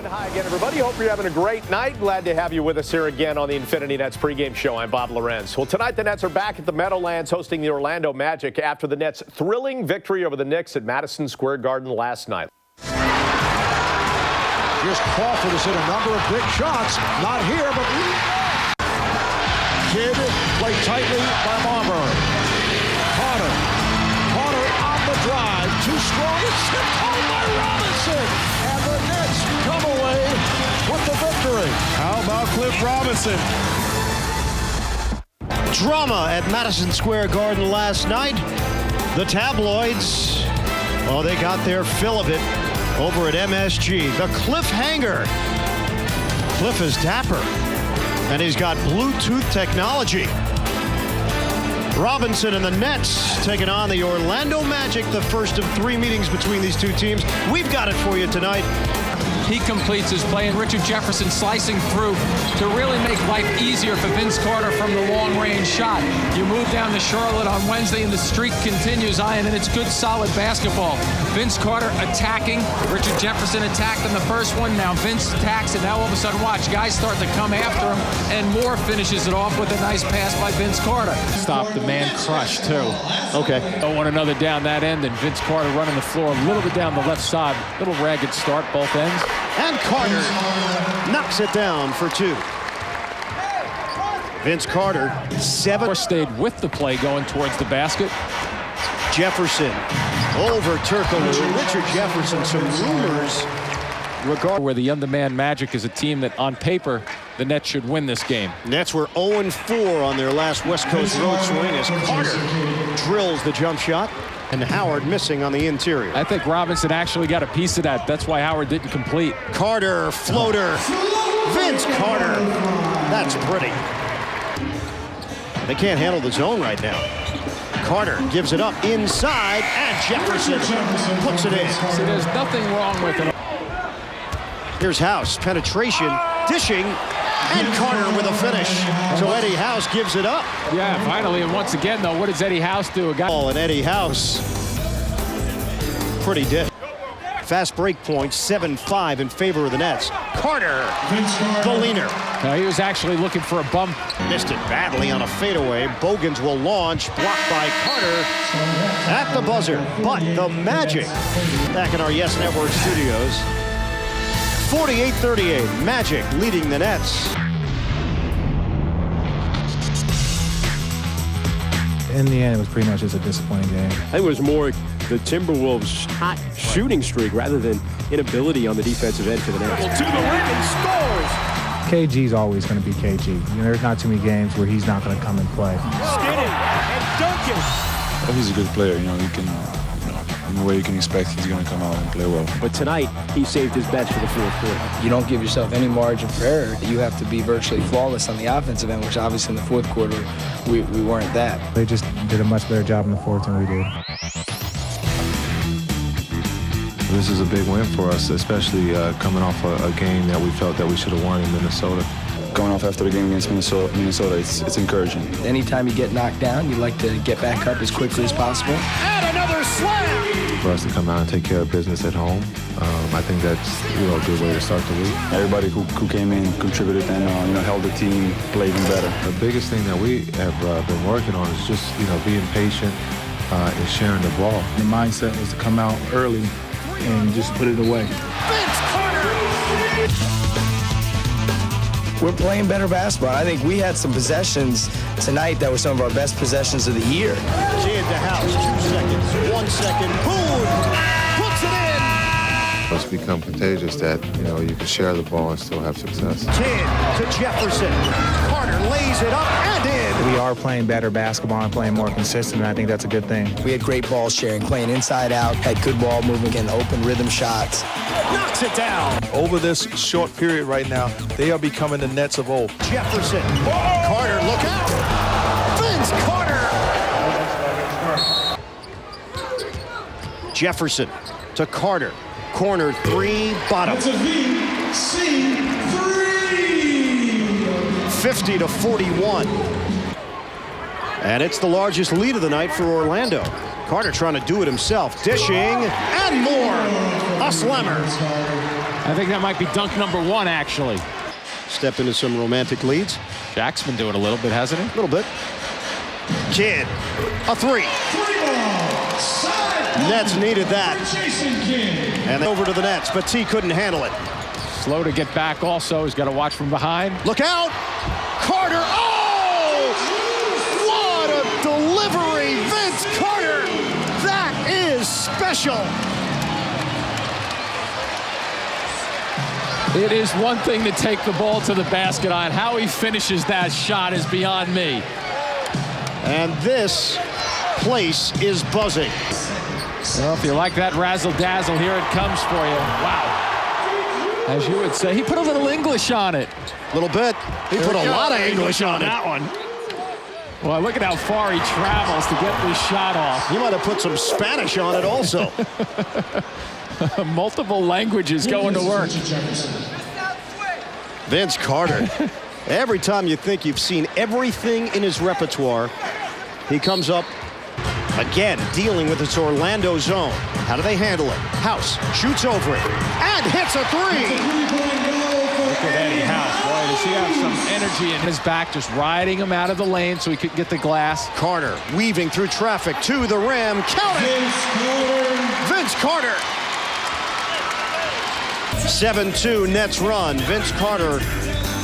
And hi again, everybody. Hope you're having a great night. Glad to have you with us here again on the Infinity Nets pregame show. I'm Bob Lorenz. Well, tonight the Nets are back at the Meadowlands hosting the Orlando Magic after the Nets' thrilling victory over the Knicks at Madison Square Garden last night. Here's Crawford has hit a number of big shots. Not here, but Kidd played tightly by Marbury. Carter on the drive. Too strong. It's tipped home by Robinson. And the Nets come away with the victory. How about Cliff Robinson? Drama at Madison Square Garden last night. The tabloids, oh, they got their fill of it over at MSG. The cliffhanger. Cliff is dapper, and he's got Bluetooth technology. Robinson and the Nets taking on the Orlando Magic, the first of 3 meetings between these two teams. We've got it for you tonight. He completes his play, and Richard Jefferson slicing through to really make life easier for Vince Carter from the long-range shot. You move down to Charlotte on Wednesday, and the streak continues, Ian, and it's good, solid basketball. Vince Carter attacking. Richard Jefferson attacked in the first one. Now Vince attacks, and now all of a sudden, watch, guys start to come after him, and Moore finishes it off with a nice pass by Vince Carter. Stop the man crush, too. Okay. Don't want another down that end, and Vince Carter running the floor a little bit down the left side. Little ragged start, both ends. And Carter knocks it down for 2. Vince Carter, 7. Stayed with the play going towards the basket. Jefferson over Turkoglu. Richard Jefferson, some rumors regarding where the undermanned Magic is a team that, on paper, the Nets should win this game. Nets were 0-4 on their last West Coast road swing as Carter drills the jump shot. And Howard missing on the interior. I think Robinson actually got a piece of that. That's why Howard didn't complete. Carter, floater. Vince Carter. That's pretty. They can't handle the zone right now. Carter gives it up inside, and Jefferson puts it in. See, there's nothing wrong with it. Here's House, penetration, dishing, and Carter with a finish. So Eddie House gives it up. Yeah, finally, and once again, though, what does Eddie House do? And Eddie House, pretty dish. Fast break point, 7-5 in favor of the Nets. Carter, the leaner. Now, he was actually looking for a bump. Missed it badly on a fadeaway. Bogans will launch, blocked by Carter at the buzzer. But the Magic, back in our Yes Network studios, 48-38, Magic leading the Nets. In the end, it was pretty much just a disappointing game. I think it was more the Timberwolves' hot shooting streak rather than inability on the defensive end for the Nets. To the rim and scores. KG's always going to be KG. You know, there's not too many games where he's not going to come and play. Skinning and dunking. Well, he's a good player. You know, he can. In the way you can expect, he's going to come out and play well. But tonight, he saved his bets for the fourth quarter. You don't give yourself any margin for error. You have to be virtually flawless on the offensive end, which obviously in the fourth quarter, we weren't that. They just did a much better job in the fourth than we did. This is a big win for us, especially coming off a game that we felt that we should have won in Minnesota. Going off after the game against Minnesota, it's encouraging. Anytime you get knocked down, you like to get back up as quickly as possible. And another slam! For us to come out and take care of business at home, I think that's a good way to start the week. Everybody who came in contributed and held the team, play even better. The biggest thing that we have been working on is just being patient and sharing the ball. The mindset was to come out early and just put it away. Vince Carter! We're playing better basketball. I think we had some possessions tonight that were some of our best possessions of the year. Kidd to House, 2 seconds, 1 second, boom! Puts it in! It's become contagious that, you can share the ball and still have success. Kidd to Jefferson. Carter lays it up and in. We are playing better basketball and playing more consistent, and I think that's a good thing. We had great ball sharing, playing inside out, had good ball movement, getting open rhythm shots. Knocks it down. Over this short period right now, they are becoming the Nets of old. Jefferson. Carter, look out. Vince Carter. Jefferson to Carter. Corner 3, bottom. 50-41. And it's the largest lead of the night for Orlando. Carter trying to do it himself. Dishing and more. A slammer. I think that might be dunk number 1, actually. Step into some romantic leads. Jack's been doing a little bit, hasn't he? A little bit. Kidd, a 3. Nets needed that. And over to the Nets, but T couldn't handle it. Slow to get back also. He's got to watch from behind. Look out! Carter, oh! What a delivery! Vince Carter! That is special! It is one thing to take the ball to the basket on. How he finishes that shot is beyond me. And this place is buzzing. Well, if you like that razzle-dazzle, here it comes for you. Wow. As you would say, he put a little English on it. A little bit. He put a lot of English on that one. Well, look at how far he travels to get this shot off. He might have put some Spanish on it also. Multiple languages going to work. Vince Carter. Every time you think you've seen everything in his repertoire, he comes up again, dealing with this Orlando zone. How do they handle it? House shoots over it and hits a 3. Look at Eddie House. Boy, does he have some energy in his back, just riding him out of the lane so he could get the glass. Carter weaving through traffic to the rim. Count it! Vince Carter. 7-2 Nets run. Vince Carter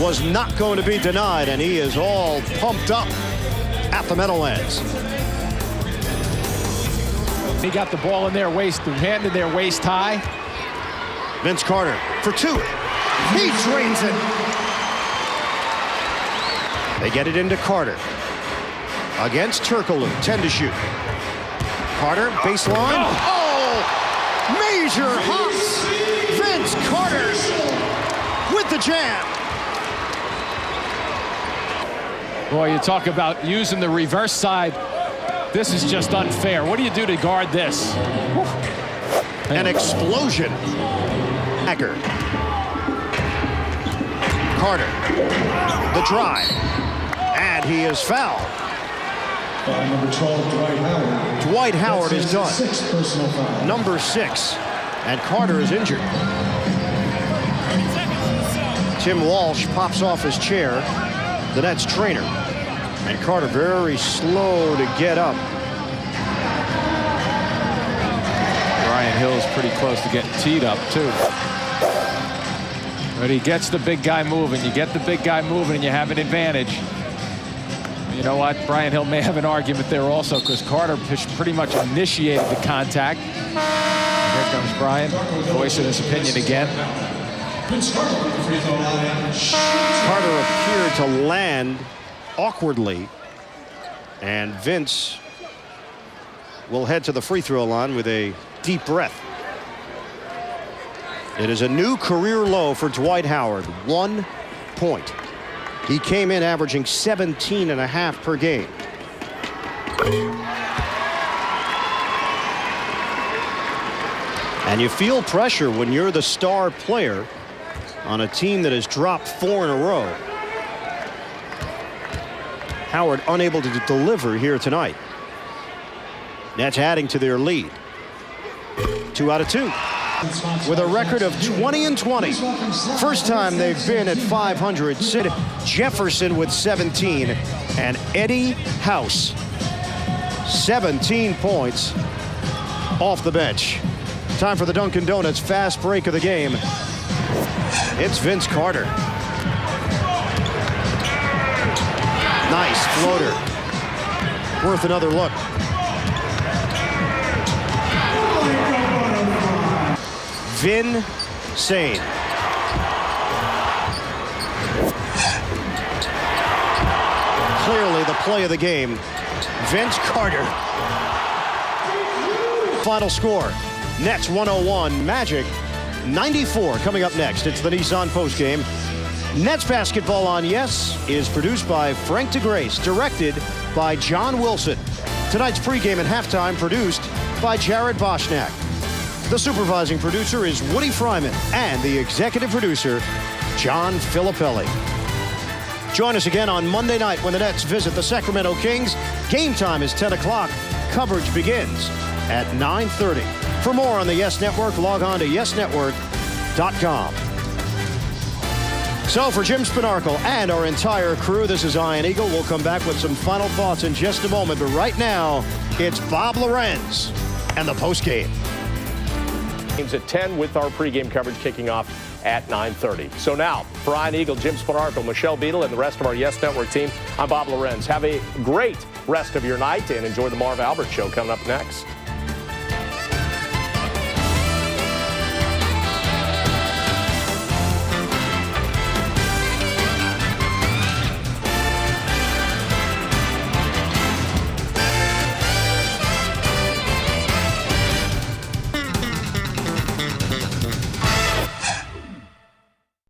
was not going to be denied, and he is all pumped up at the Meadowlands. He got the ball in their waist, hand in their waist high. Vince Carter for 2. He drains it. They get it into Carter. Against Turkoglu, 10 to shoot. Carter, baseline. Oh! Major hops. Vince Carter with the jam. Boy, you talk about using the reverse side. This is just unfair. What do you do to guard this? An explosion. Hacker. Carter. The drive. And he is fouled. Number 12, Dwight Howard. Dwight Howard is done. 6 personal foul. Number 6. And Carter is injured. Tim Walsh pops off his chair. The Nets trainer. And Carter very slow to get up. Brian Hill's pretty close to getting teed up, too. But he gets the big guy moving. You get the big guy moving and you have an advantage. You know what? Brian Hill may have an argument there also because Carter pretty much initiated the contact. Here comes Brian, voicing his opinion again. Carter appeared to land awkwardly, and Vince will head to the free throw line with a deep breath. It is a new career low for Dwight Howard, 1 point. He came in averaging 17.5 per game. And you feel pressure when you're the star player on a team that has dropped 4 in a row. Howard unable to deliver here tonight. Nets adding to their lead. 2 out of 2. With a record of 20-20. First time they've been at 500. Sid Jefferson with 17. And Eddie House, 17 points off the bench. Time for the Dunkin' Donuts fast break of the game. It's Vince Carter. Nice floater. Worth another look. Vin Sane. Clearly the play of the game. Vince Carter. Final score. Nets 101, Magic 94. Coming up next, it's the Nissan postgame. Nets basketball on Yes is produced by Frank DeGrace, directed by John Wilson. Tonight's pregame and halftime produced by Jared Boschnack. The supervising producer is Woody Fryman, and the executive producer, John Filippelli. Join us again on Monday night when the Nets visit the Sacramento Kings. Game time is 10 o'clock. Coverage begins at 9:30. For more on the Yes Network, log on to yesnetwork.com. YesNetwork.com. So for Jim Spanarkel and our entire crew, this is Ian Eagle. We'll come back with some final thoughts in just a moment. But right now, it's Bob Lorenz and the postgame. Games at 10 with our pregame coverage kicking off at 9:30. So now, for Ian Eagle, Jim Spanarkel, Michelle Beadle, and the rest of our Yes Network team, I'm Bob Lorenz. Have a great rest of your night and enjoy the Marv Albert Show coming up next.